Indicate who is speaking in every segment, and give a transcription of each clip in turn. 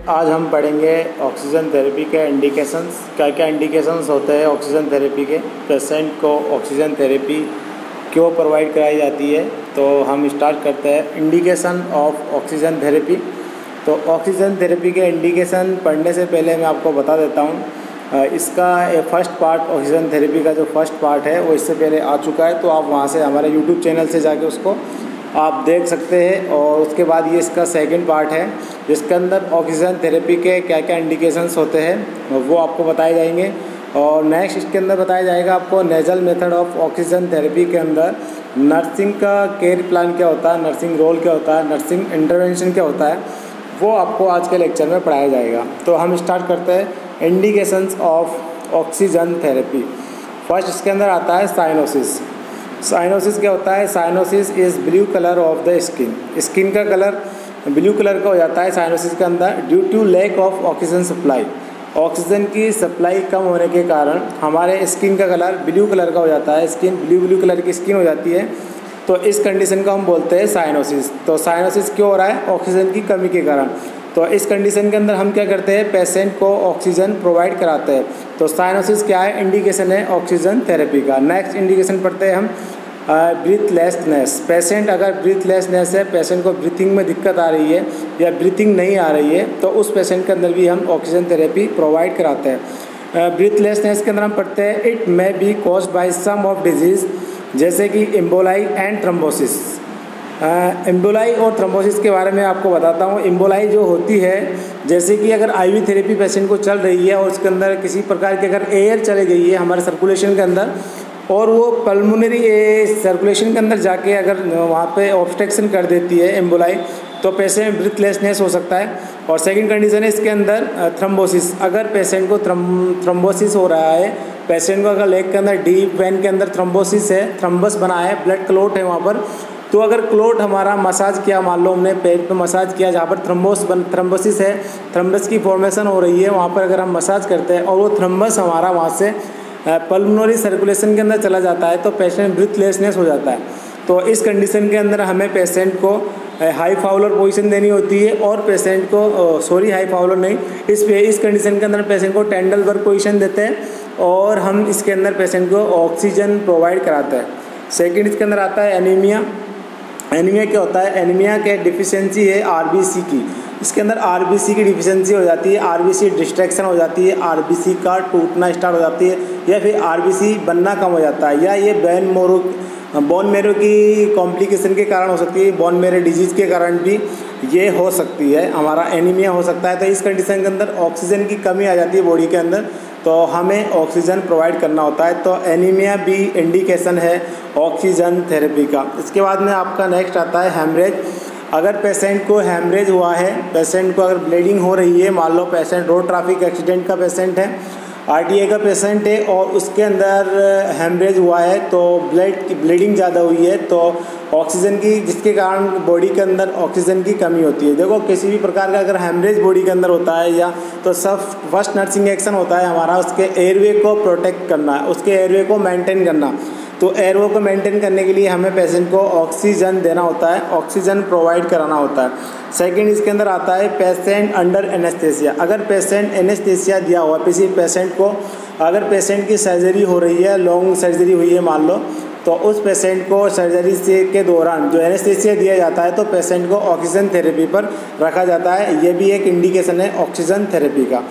Speaker 1: आज हम पढ़ेंगे ऑक्सीजन थेरेपी के इंडिकेशंस। क्या क्या इंडिकेशंस होते हैं ऑक्सीजन थेरेपी के, पेशेंट को ऑक्सीजन थेरेपी क्यों प्रोवाइड कराई जाती है। तो हम स्टार्ट करते हैं इंडिकेशन ऑफ ऑक्सीजन थेरेपी। तो ऑक्सीजन थेरेपी के इंडिकेशन पढ़ने से पहले मैं आपको बता देता हूँ इसका फर्स्ट पार्ट, ऑक्सीजन थेरेपी का जो फर्स्ट पार्ट है वो इससे पहले आ चुका है, तो आप वहाँ से हमारे यूट्यूब चैनल से जाके उसको आप देख सकते हैं। और उसके बाद ये इसका सेकंड पार्ट है जिसके अंदर ऑक्सीजन थेरेपी के क्या क्या इंडिकेशंस होते हैं वो आपको बताए जाएंगे। और नेक्स्ट इसके अंदर बताया जाएगा आपको nasal method of oxygen therapy के अंदर नर्सिंग का केयर प्लान क्या होता है, नर्सिंग रोल क्या होता है, नर्सिंग इंटरवेंशन क्या होता है, वो आपको आज के लेक्चर में पढ़ाया जाएगा। तो हम स्टार्ट करते हैं indications of oxygen therapy. First इसके अंदर आता है साइनोसिस। साइनोसिस क्या होता है? Cyanosis is blue colour of the skin. Skin का कलर ब्लू कलर का हो जाता है साइनोसिस के अंदर due to lack of oxygen supply. Oxygen की सप्लाई कम होने के कारण हमारे स्किन का कलर ब्लू कलर का हो जाता है, स्किन ब्लू कलर की स्किन हो जाती है। तो इस कंडीशन को हम बोलते हैं साइनोसिस। तो साइनोसिस क्यों हो रहा है? ऑक्सीजन की कमी के कारण। तो इस कंडीशन के अंदर हम क्या करते हैं? पेशेंट को ऑक्सीजन प्रोवाइड कराते हैं। तो साइनोसिस क्या है? इंडिकेशन है ऑक्सीजन थेरेपी का। नेक्स्ट इंडिकेशन पढ़ते हैं हम ब्रीथलेसनेस। पेशेंट अगर ब्रीथलेसनेस है, पेशेंट को ब्रीथिंग में दिक्कत आ रही है या ब्रीथिंग नहीं आ रही है, तो उस पेशेंट के अंदर भी हम ऑक्सीजन थेरेपी प्रोवाइड कराते हैं। ब्रीथलेसनेस के अंदर हम पढ़ते हैं it may be caused by some of disease, जैसे कि एम्बोलाई एंड थ्रोम्बोसिस। एम्बोलाई और थ्रोम्बोसिस के बारे में आपको बताता हूँ। एम्बोलाई जो होती है, जैसे कि अगर आईवी थेरेपी पेशेंट को चल रही है और उसके अंदर किसी प्रकार की अगर एयर चली गई है हमारे सर्कुलेशन के अंदर और वो पल्मोनरी सर्कुलेशन के अंदर जाके अगर वहाँ पे ऑब्स्ट्रक्शन कर देती है एम्बोलाई, तो पेशेंट ब्रीथलेसनेस हो सकता है। और सेकंड कंडीशन है इसके अंदर थ्रोम्बोसिस। अगर पेशेंट को थ्रोम्बोसिस हो रहा है, पेशेंट को अगर लेग के अंदर डीप वेन के अंदर थ्रोम्बोसिस है, थ्रोम्बस बना है, ब्लड क्लॉट है वहाँ पर, तो अगर क्लॉट हमारा मसाज किया, मान लो हमने पेट पे मसाज किया जहाँ पर थ्रोम्बोसिस है, थ्रोम्बस की फॉर्मेशन हो रही है, वहाँ पर अगर हम मसाज करते हैं और वो थ्रोम्बस हमारा वहाँ से पल्मोनरी सर्कुलेशन के अंदर चला जाता है, तो पेशेंट ब्रीथलेसनेस हो जाता है। तो इस कंडीशन के अंदर हमें पेशेंट को हाई फाउलर पोजीशन देनी होती है और पेशेंट को हाई फाउलर नहीं, इस कंडीशन के अंदर पेशेंट को टेंडलबर्ग पोजीशन देते हैं और हम इसके अंदर पेशेंट को ऑक्सीजन प्रोवाइड कराते हैं। सेकंड इसके अंदर आता है एनीमिया। एनीमिया क्या होता है? एनीमिया के डिफिशियंसी है आरबीसी की। इसके अंदर आरबीसी की डिफिशियंसी हो जाती है, आरबीसी डिस्ट्रैक्शन हो जाती है, आरबीसी का टूटना स्टार्ट हो जाती है, या फिर आरबीसी बनना कम हो जाता है, या ये बोन मेरो की कॉम्प्लिकेशन के कारण हो सकती है, बोन मेरो डिजीज़ के कारण भी ये हो सकती है, हमारा एनीमिया हो सकता है। तो इस कंडीशन के अंदर ऑक्सीजन की कमी आ जाती है बॉडी के अंदर, तो हमें ऑक्सीजन प्रोवाइड करना होता है। तो एनीमिया भी इंडिकेशन है ऑक्सीजन थेरेपी का। इसके बाद में आपका नेक्स्ट आता है हेमरेज। अगर पेशेंट को हेमरेज हुआ है, पेशेंट को अगर ब्लीडिंग हो रही है, मान लो पेशेंट रोड ट्रैफिक एक्सीडेंट का पेशेंट है, आरटीए का पेशेंट है और उसके अंदर हेमरेज हुआ है, तो ब्लड की ब्लीडिंग ज़्यादा हुई है, तो ऑक्सीजन की, जिसके कारण बॉडी के अंदर ऑक्सीजन की कमी होती है। देखो किसी भी प्रकार का अगर हेमरेज बॉडी के अंदर होता है या तो सब फर्स्ट नर्सिंग एक्शन होता है हमारा उसके एयरवे को प्रोटेक्ट करना, उसके एयरवे को मेंटेन करना। तो एयरवे को मेंटेन करने के लिए हमें पेशेंट को ऑक्सीजन देना होता है, ऑक्सीजन प्रोवाइड कराना होता है। सेकंड इसके अंदर आता है पेशेंट अंडर एनेस्थेसिया। अगर पेशेंट एनेस्थेसिया दिया हुआ, किसी पेशेंट को अगर पेशेंट की सर्जरी हो रही है, लॉन्ग सर्जरी हुई है मान लो, तो उस पेशेंट को सर्जरी से के दौरान जो एनेस्थेसिया दिया जाता है तो पेशेंट को ऑक्सीजन थेरेपी पर रखा जाता है। ये भी एक इंडिकेशन है ऑक्सीजन थेरेपी का।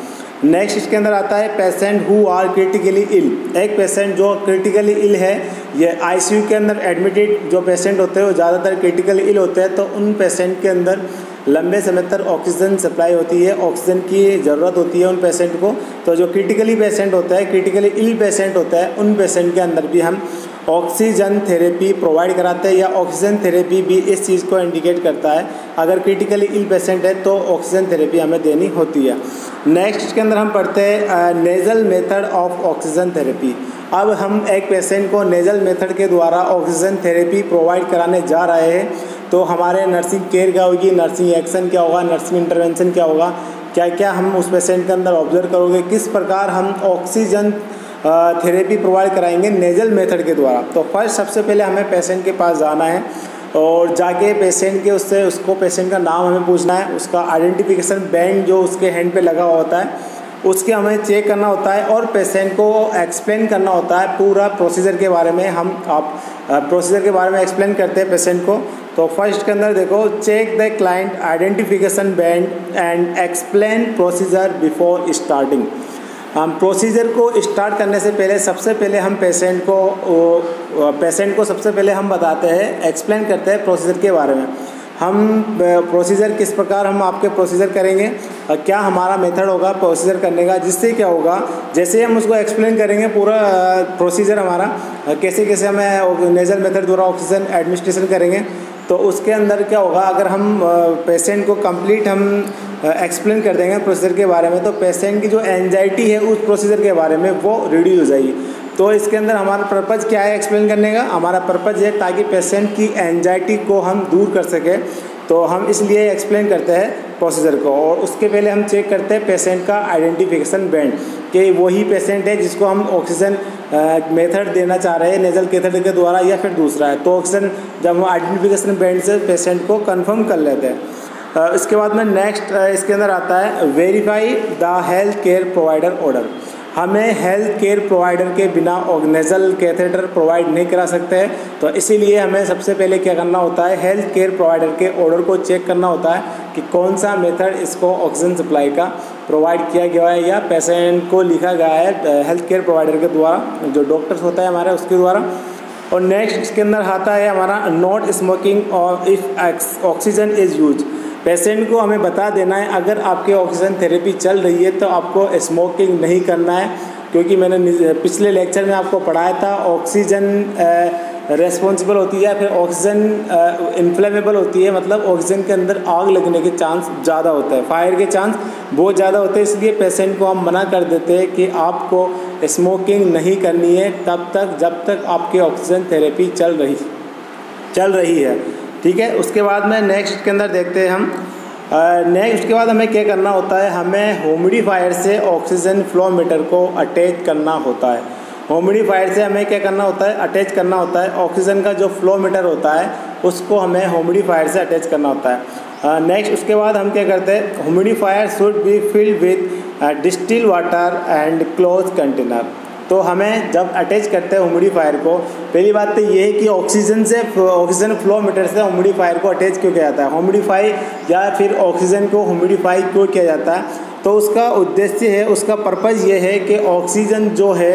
Speaker 1: नेक्स्ट इसके अंदर आता है patient who are critically ill. एक पेशेंट जो क्रिटिकली इल है, ये आईसीयू के अंदर एडमिटेड जो पेशेंट होते हैं वो ज़्यादातर क्रिटिकली इल होते हैं, तो उन पेशेंट के अंदर लंबे समय तक ऑक्सीजन सप्लाई होती है, ऑक्सीजन की ज़रूरत होती है उन पेशेंट को। तो जो क्रिटिकली पेशेंट होता है, क्रिटिकली इल पेशेंट होता है, उन पेशेंट के अंदर भी हम ऑक्सीजन थेरेपी प्रोवाइड कराते हैं, या ऑक्सीजन थेरेपी भी इस चीज़ को इंडिकेट करता है। अगर क्रिटिकली इल पेशेंट है तो ऑक्सीजन थेरेपी हमें देनी होती है। नेक्स्ट इसके अंदर हम पढ़ते हैं nasal method of oxygen therapy. अब हम एक पेशेंट को नेजल मेथड के द्वारा ऑक्सीजन थेरेपी प्रोवाइड कराने जा रहे हैं, तो हमारे नर्सिंग केयर क्या होगी, नर्सिंग एक्शन क्या होगा, नर्सिंग इंटरवेंशन क्या होगा, क्या क्या हम उस पेशेंट के अंदर ऑब्जर्व करोगे, किस प्रकार हम ऑक्सीजन थेरेपी प्रोवाइड कराएंगे नेजल मेथड के द्वारा। तो फर्स्ट सबसे पहले हमें पेशेंट के पास जाना है और जाके पेशेंट के उससे उसको पेशेंट का नाम हमें पूछना है, उसका आइडेंटिफिकेशन बैंड जो उसके हैंड पे लगा हुआ होता है उसके हमें चेक करना होता है और पेशेंट को एक्सप्लेन करना होता है पूरा प्रोसीजर के बारे में। आप प्रोसीजर के बारे में एक्सप्लेन करते हैं पेशेंट को। तो फर्स्ट के अंदर देखो, check the client identification band and explain procedure before starting. हम प्रोसीजर को स्टार्ट करने से पहले सबसे पहले हम पेशेंट को सबसे पहले हम बताते हैं, एक्सप्लेन करते हैं प्रोसीजर के बारे में। हम प्रोसीजर किस प्रकार हम आपके प्रोसीजर करेंगे, क्या हमारा मेथड होगा प्रोसीजर करने का, जिससे क्या होगा जैसे हम उसको एक्सप्लेन करेंगे पूरा प्रोसीजर हमारा कैसे कैसे हमें नेजल मेथड द्वारा ऑक्सीजन एडमिनिस्ट्रेशन करेंगे, तो उसके अंदर क्या होगा अगर हम पेशेंट को कंप्लीट हम एक्सप्लेन कर देंगे प्रोसीजर के बारे में तो पेशेंट की जो एंजाइटी है उस प्रोसीजर के बारे में वो रिड्यूस हो जाएगी। तो इसके अंदर हमारा पर्पज़ क्या है एक्सप्लेन करने का, हमारा पर्पज़ है ताकि पेशेंट की एंजाइटी को हम दूर कर सकें, तो हम इसलिए एक्सप्लेन करते हैं प्रोसीजर को। और उसके पहले हम चेक करते हैं पेशेंट का आइडेंटिफिकेशन बैंड कि वही पेशेंट है जिसको हम ऑक्सीजन मेथड देना चाह रहे हैं नेजल कैथेटर के द्वारा या फिर दूसरा है। तो ऑक्सीजन जब हम आइडेंटिफिकेशन बैंड से पेशेंट को कन्फर्म कर लेते हैं। इसके बाद में नेक्स्ट इसके अंदर आता है verify the health care provider order. हमें हेल्थ केयर प्रोवाइडर के बिना नेजल कैथेटर प्रोवाइड नहीं करा सकते हैं, तो इसीलिए हमें सबसे पहले क्या करना होता है, हेल्थ केयर प्रोवाइडर के ऑर्डर को चेक करना होता है कि कौन सा मेथड इसको ऑक्सीजन सप्लाई का प्रोवाइड किया गया है या पेशेंट को लिखा गया है हेल्थ केयर प्रोवाइडर के द्वारा, जो डॉक्टर्स होता है हमारे उसके द्वारा। और नेक्स्ट इसके अंदर आता है हमारा नॉट स्मोकिंग और if oxygen is use. Patient को हमें बता देना है अगर आपके ऑक्सीजन थेरेपी चल रही है तो आपको स्मोकिंग नहीं करना है, क्योंकि मैंने पिछले लेक्चर में आपको पढ़ाया था ऑक्सीजन रेस्पॉन्सिबल होती है या फिर ऑक्सीजन इन्फ्लेमेबल होती है, मतलब ऑक्सीजन के अंदर आग लगने के चांस ज़्यादा होता है, फायर के चांस बहुत ज़्यादा होते हैं। इसलिए पेशेंट को हम मना कर देते हैं कि आपको स्मोकिंग नहीं करनी है तब तक जब तक आपकी ऑक्सीजन थेरेपी चल रही है, ठीक है। उसके बाद में नेक्स्ट के अंदर देखते हैं हम नेक्स्ट उसके बाद हमें क्या करना होता है, हमें ह्यूमिडिफायर से ऑक्सीजन फ्लो मीटर को अटैच करना होता है। ह्यूमिडिफायर से हमें क्या करना होता है, अटैच करना होता है ऑक्सीजन का जो फ्लो मीटर होता है उसको हमें ह्यूमिडिफायर से अटैच करना होता है। नेक्स्ट उसके बाद हम क्या करते हैं, humidifier should be filled with distil water and close container. तो हमें जब अटैच करते हैं ह्यूमिडिफायर को, पहली बात तो ये है कि ऑक्सीजन फ्लो मीटर से ह्यूमिडिफायर को अटैच क्यों किया जाता है, ह्यूमिडिफाई या फिर ऑक्सीजन को ह्यूमिडिफाई क्यों किया जाता है, तो उसका उद्देश्य है, उसका पर्पज़ ये है कि ऑक्सीजन जो है,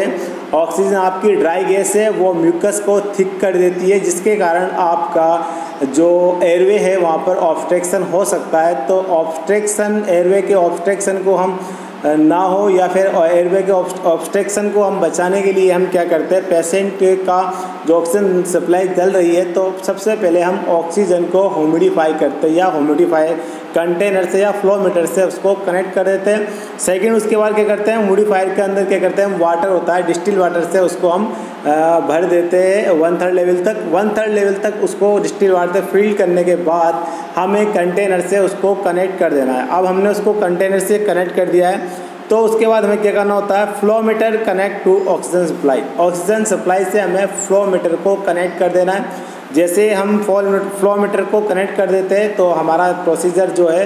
Speaker 1: ऑक्सीजन आपकी ड्राई गैस है वो म्यूकस को थिक कर देती है, जिसके कारण आपका जो एयरवे है वहाँ पर ऑब्स्ट्रक्शन हो सकता है। तो ऑब्स्ट्रक्शन एयरवे के ऑब्स्ट्रक्शन को हम ना हो या फिर एयरवे के ऑब्स्ट्रक्शन को हम बचाने के लिए हम क्या करते हैं, पेशेंट का जो ऑक्सीजन सप्लाई चल रही है तो सबसे पहले हम ऑक्सीजन को ह्यूमिडिफाई करते हैं या ह्यूमिडिफाई कंटेनर से या फ्लो मीटर से उसको कनेक्ट कर देते हैं। सेकंड उसके बाद क्या करते हैं, ह्यूमिडिफायर के अंदर क्या करते हैं, वाटर होता है डिस्टिल वाटर से उसको हम भर देते हैं 1/3 लेवल तक। 1/3 लेवल तक उसको डिस्टिल वाटर से फिल करने के बाद हमें कंटेनर से उसको कनेक्ट कर देना है। अब हमने उसको कंटेनर से कनेक्ट कर दिया है तो उसके बाद हमें क्या करना होता है, flow meter connect to oxygen supply. Oxygen supply से हमें फ्लो मीटर को कनेक्ट कर देना है। जैसे हम फ्लो मीटर को कनेक्ट कर देते हैं तो हमारा प्रोसीजर जो है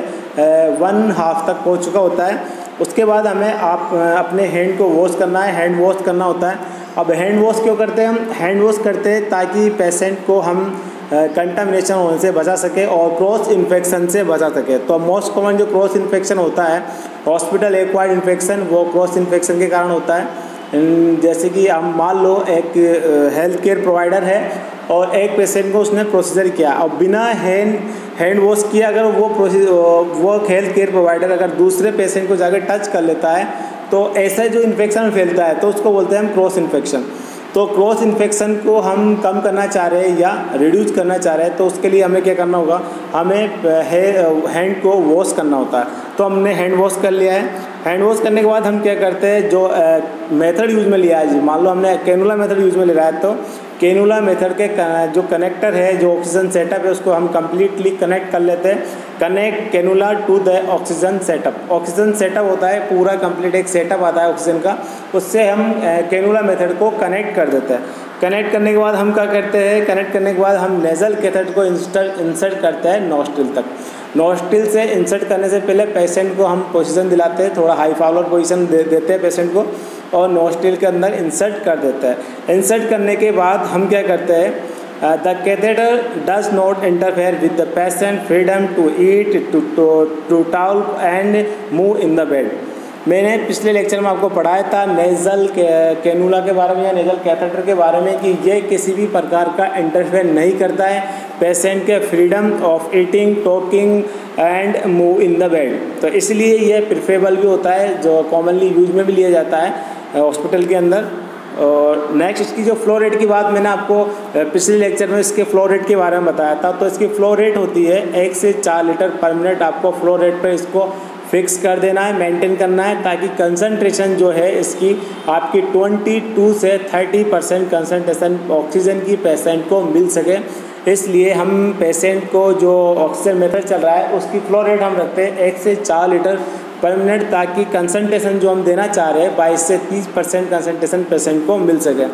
Speaker 1: 1/2 तक पहुंच चुका होता है। उसके बाद हमें अपने हैंड को वॉश करना है, हैंड वॉश करना होता है। अब हैंड वॉश क्यों करते हैं, हम हैंड वॉश करते हैं ताकि पेशेंट को हम कंटामिनेशन होने से बचा सके और क्रॉस इन्फेक्शन से बचा सके। तो मोस्ट कॉमन जो क्रॉस इन्फेक्शन होता है हॉस्पिटल एक्वायर्ड इन्फेक्शन, वो क्रॉस इन्फेक्शन के कारण होता है। जैसे कि हम मान लो एक हेल्थ केयर प्रोवाइडर है और एक पेशेंट को उसने प्रोसीजर किया और बिना हैंड वॉश किया अगर वो हेल्थ केयर प्रोवाइडर अगर दूसरे पेशेंट को जाकर टच कर लेता है तो ऐसा जो इन्फेक्शन फैलता है तो उसको बोलते हैं हम क्रॉस इन्फेक्शन। तो क्रॉस इन्फेक्शन को हम कम करना चाह रहे हैं या रिड्यूस करना चाह रहे हैं तो उसके लिए हमें क्या करना होगा, हमें हैंड को वॉश करना होता है। तो हमने हैंड वॉश कर लिया है। हैंड वॉश करने के बाद हम क्या करते हैं, जो मेथड यूज़ में लिया है, जी मान लो हमने कैनुला मेथड यूज़ में ले रहा है तो कैनुला मेथड के जो कनेक्टर है, जो ऑक्सीजन सेटअप है, उसको हम कम्प्लीटली कनेक्ट कर लेते हैं। Connect cannula to the oxygen setup. Oxygen setup होता है पूरा कंप्लीट, एक सेटअप आता है ऑक्सीजन का, उससे हम कैनुला मेथड को कनेक्ट कर देते हैं। कनेक्ट करने के बाद हम क्या करते हैं, कनेक्ट करने के बाद हम नेज़ल कैथेटर को इंसर्ट करते हैं नोस्ट्रिल तक। नोस्ट्रिल से इंसर्ट करने से पहले पेशेंट को हम पोजीशन दिलाते हैं, थोड़ा हाई फॉलोअर पोजीशन देते हैं पेशेंट को, और नोस्ट्रिल के अंदर इंसर्ट कर देता है। इंसर्ट करने के बाद हम क्या करते हैं, the catheter does not interfere with the patient freedom to eat, to talk and move in the bed. मैंने पिछले लेक्चर में आपको पढ़ाया था नेज़ल कैनुला के बारे में या नेज़ल कैथेटर के बारे में कि ये किसी भी प्रकार का इंटरफेयर नहीं करता है पेशेंट के freedom of eating, talking and move in the bed. तो इसलिए ये प्रिफरेबल भी होता है, जो कॉमनली यूज में भी लिया जाता है हॉस्पिटल के अंदर। और नेक्स्ट इसकी जो फ्लो रेट की बात मैंने आपको पिछले लेक्चर में इसके फ्लो रेट के बारे में बताया था। तो इसकी फ्लो रेट होती है 1 से 4 लीटर पर मिनट। आपको फ्लो रेट पर इसको फिक्स कर देना है, मेंटेन करना है, ताकि कंसंट्रेशन जो है इसकी आपकी 22 से 30% कंसंट्रेशन ऑक्सीजन की पेशेंट को मिल सके। इसलिए हम पेशेंट को जो ऑक्सीजन मेथड चल रहा है उसकी फ्लो रेट हम रखते हैं 1 से 4 लीटर पर मिनट, ताकि कंसंट्रेशन जो हम देना चाह रहे हैं 22 से 30% कंसंट्रेशन पेशेंट को मिल सके।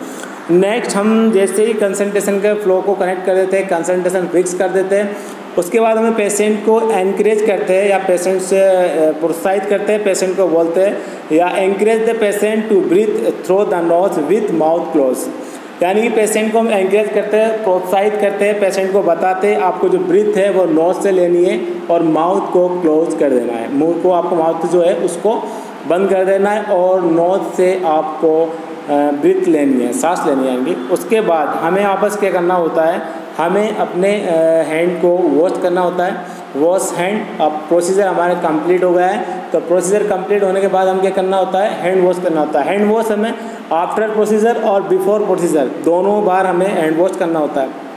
Speaker 1: नेक्स्ट हम जैसे ही कंसंट्रेशन के फ्लो को कनेक्ट कर देते हैं, कंसंट्रेशन फिक्स कर देते हैं, उसके बाद हमें पेशेंट को एनकरेज करते हैं या पेशेंट से प्रोत्साहित करते हैं, पेशेंट को बोलते हैं या encourage the patient to breathe through the nose with mouth close. यानी कि पेशेंट को हम एनकरेज करते हैं, प्रोत्साहित करते हैं, पेशेंट को बताते हैं आपको जो ब्रीथ है वो नोज से लेनी है और माउथ को क्लोज कर देना है। मुंह को आपको माउथ जो है उसको बंद कर देना है और नोज से आपको ब्रीथ लेनी है, सांस लेनी आएंगी। उसके बाद हमें वापस क्या करना होता है, हमें अपने हैंड को वॉश करना होता है। Wash hand. अब प्रोसीजर हमारे कंप्लीट हो गया है, तो प्रोसीजर कंप्लीट होने के बाद हम क्या करना होता है, हैंड वॉश करना होता है। हैंड वॉश हमें आफ्टर प्रोसीजर और बिफोर प्रोसीजर दोनों बार हमें हैंड वॉश करना होता है।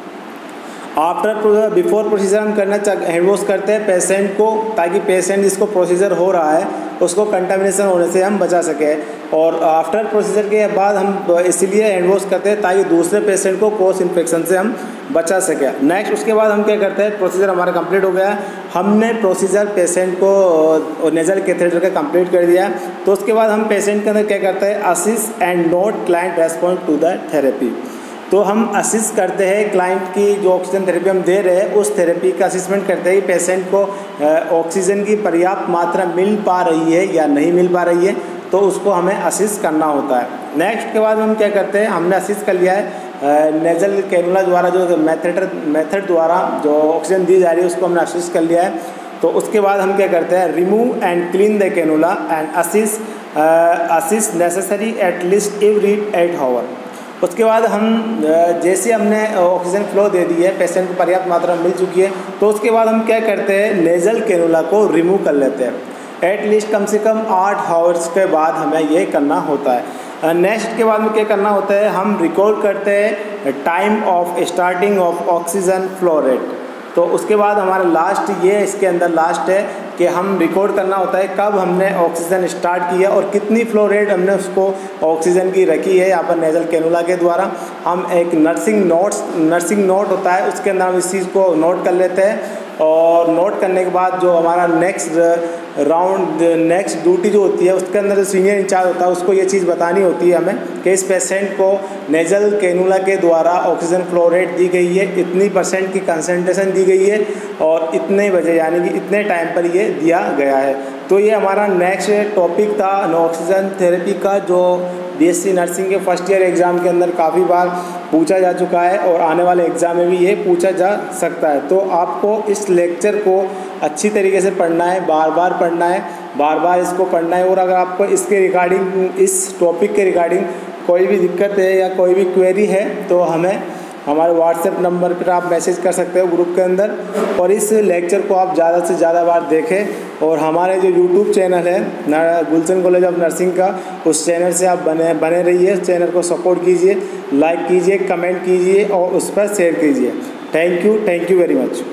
Speaker 1: आफ्टर बिफोर प्रोसीजर हम हैंड वॉश करते हैं पेशेंट को, ताकि पेशेंट जिसको प्रोसीजर हो रहा है उसको कंटामिनेशन होने से हम बचा सकें। और आफ्टर प्रोसीजर के बाद हम इसलिए हैंड वॉश करते हैं ताकि दूसरे पेशेंट को क्रॉस इन्फेक्शन से हम बचा सकें। नेक्स्ट उसके बाद हम क्या करते हैं, प्रोसीजर हमारा कंप्लीट हो गया, हमने प्रोसीजर पेशेंट को नेज़ल कैथेटर का कंप्लीट कर दिया, तो उसके बाद हम पेशेंट के अंदर क्या करते हैं, assist and note client respond to the therapy. तो हम असिस्ट करते हैं क्लाइंट की जो ऑक्सीजन थेरेपी हम दे रहे हैं उस थेरेपी का असिस्मेंट करते हैं, पेशेंट को ऑक्सीजन की पर्याप्त मात्रा मिल पा रही है या नहीं मिल पा रही है, तो उसको हमें असिस्ट करना होता है। नेक्स्ट के बाद हम क्या करते हैं, हमने असिस्ट कर लिया है नेज़ल कैनुला द्वारा, जो मेथड द्वारा जो ऑक्सीजन दी जा रही है उसको हमने असिस्ट कर लिया है। तो उसके बाद हम क्या करते हैं, remove and clean the cannula and assist necessary at least every 8 hour. उसके बाद हम जैसे हमने ऑक्सीजन फ्लो दे दी है, पेशेंट को पर्याप्त मात्रा मिल चुकी है, तो उसके बाद हम क्या करते हैं, नेज़ल कैनुला को रिमूव कर लेते हैं। एट लीस्ट कम से कम 8 आवर्स के बाद हमें ये करना होता है। नेक्स्ट के बाद में क्या करना होता है, हम रिकॉर्ड करते हैं time of starting of oxygen flow rate. तो उसके बाद हमारा लास्ट ये इसके अंदर लास्ट है कि हम रिकॉर्ड करना होता है कब हमने ऑक्सीजन स्टार्ट किया और कितनी फ्लो रेट हमने उसको ऑक्सीजन की रखी है। यहाँ पर नेज़ल कैनुला के द्वारा हम एक नर्सिंग नोट होता है, उसके अंदर हम इस चीज़ को नोट कर लेते हैं। और नोट करने के बाद जो हमारा नेक्स्ट ड्यूटी जो होती है उसके अंदर जो सीनियर इंचार्ज होता है उसको ये चीज़ बतानी होती है हमें कि इस पेशेंट को नेज़ल कैनुला के द्वारा ऑक्सीजन फ्लो रेट दी गई है, इतनी % की कंसंट्रेशन दी गई है और इतने बजे यानी कि इतने टाइम पर ये दिया गया है। तो ये हमारा नेक्स्ट टॉपिक था ऑक्सीजन थेरेपी का, जो बीएससी नर्सिंग के फर्स्ट ईयर एग्ज़ाम के अंदर काफ़ी बार पूछा जा चुका है और आने वाले एग्ज़ाम में भी ये पूछा जा सकता है। तो आपको इस लेक्चर को अच्छी तरीके से पढ़ना है, बार बार पढ़ना है, बार बार इसको पढ़ना है। और अगर आपको इसके रिगार्डिंग, इस टॉपिक के रिगार्डिंग कोई भी दिक्कत है या कोई भी क्वेरी है तो हमें हमारे व्हाट्सएप नंबर पर आप मैसेज कर सकते हो ग्रुप के अंदर। और इस लेक्चर को आप ज़्यादा से ज़्यादा बार देखें और हमारे जो यूट्यूब चैनल है गुलशन कॉलेज ऑफ नर्सिंग का, उस चैनल से आप बने रहिए, उस चैनल को सपोर्ट कीजिए, लाइक कीजिए, कमेंट कीजिए और उस पर शेयर कीजिए। Thank you very much.